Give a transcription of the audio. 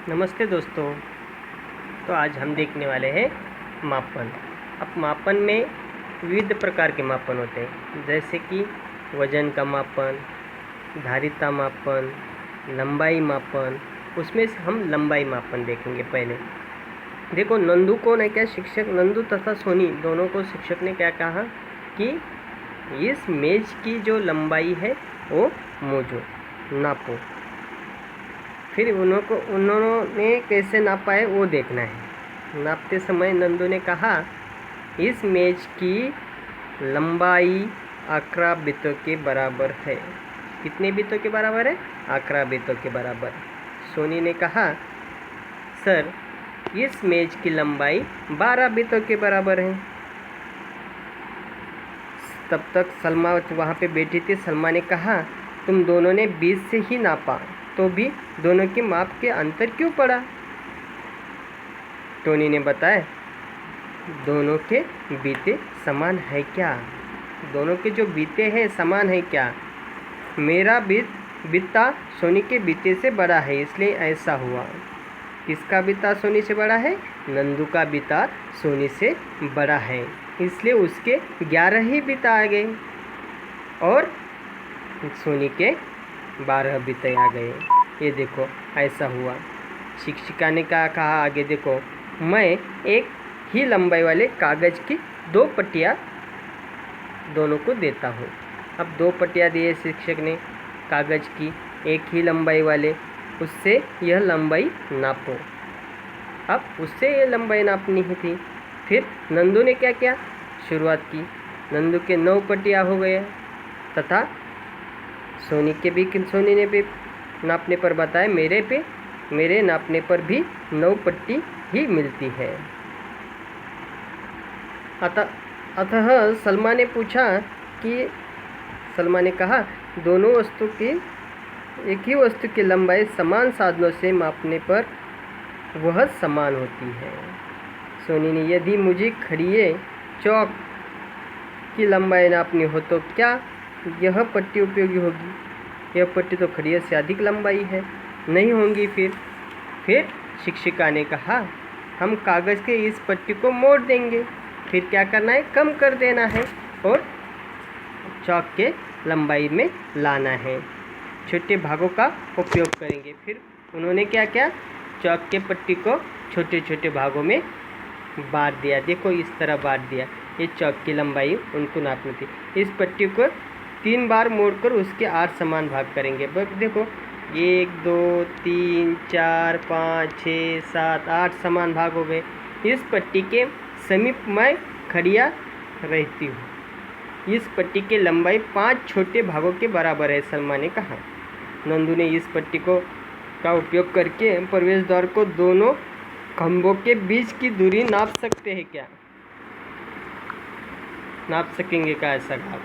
नमस्ते दोस्तों। तो आज हम देखने वाले हैं मापन। अब मापन में विविध प्रकार के मापन होते हैं, जैसे कि वजन का मापन, धारिता मापन, लंबाई मापन। उसमें से हम लंबाई मापन देखेंगे। पहले देखो, नंदू को ने क्या शिक्षक, नंदू तथा सोनी दोनों को शिक्षक ने क्या कहा कि इस मेज की जो लंबाई है वो मोजो, नापो। फिर उन्होंने कैसे नापा है वो देखना है। नापते समय नंदू ने कहा इस मेज की लंबाई 11 बितों के बराबर है। कितने बितों के बराबर है? 11 बितों के बराबर। सोनी ने कहा सर इस मेज की लंबाई 12 बितों के बराबर है। तब तक सलमा वहाँ पे बैठी थी। सलमा ने कहा तुम दोनों ने 20 से ही नापा, तो भी दोनों के माप के अंतर क्यों पड़ा? टोनी ने बताया दोनों के बीते समान है क्या? दोनों के जो बीते हैं समान है क्या? मेरा बीता सोनी के बीते से बड़ा है, इसलिए ऐसा हुआ। किसका बीता सोनी से बड़ा है? नंदू का बीता सोनी से बड़ा है, इसलिए उसके 11 ही बीता आ गए और सोनी के 12 बीते आ गए। ये देखो ऐसा हुआ। शिक्षिका ने कहा आगे देखो, मैं एक ही लंबाई वाले कागज़ की 2 पट्टियाँ दोनों को देता हूँ। अब 2 पट्टियाँ दिए शिक्षक ने कागज़ की, एक ही लंबाई वाले, उससे यह लंबाई नापो। अब उससे ये लंबाई नापनी ही थी। फिर नंदू ने क्या किया? शुरुआत की। नंदू के 9 पट्टियाँ हो गए तथा सोनी ने भी नापने पर बताया मेरे नापने पर भी 9 पट्टी ही मिलती है। अतः सलमा ने कहा दोनों वस्तु की एक ही वस्तु की लंबाई समान साधनों से मापने पर वह समान होती है। सोनी ने यदि मुझे खड़िए चौक की लंबाई नापनी हो तो क्या यह पट्टी उपयोगी होगी? यह पट्टी तो खड़िए से अधिक लंबाई है, नहीं होंगी। फिर शिक्षिका ने कहा हम कागज़ के इस पट्टी को मोड़ देंगे। फिर क्या करना है? कम कर देना है और चौक के लंबाई में लाना है। छोटे भागों का उपयोग करेंगे। फिर उन्होंने क्या किया? चौक के पट्टी को छोटे छोटे भागों में बांट दिया। देखो इस तरह बांट दिया। ये चौक की लंबाई उनको नापनी थी। इस पट्टी को 3 बार मोड़कर उसके 8 समान भाग करेंगे। देखो 1 2 3 4 5 6 7 8 समान भाग हो गए। इस पट्टी के समीप मैं खड़िया रहती हूँ। इस पट्टी की लंबाई 5 छोटे भागों के बराबर है, सलमा ने कहा। नंदू ने इस पट्टी का उपयोग करके प्रवेश द्वार को दोनों खंभों के बीच की दूरी नाप सकते हैं क्या? नाप सकेंगे क्या? ऐसा कहा।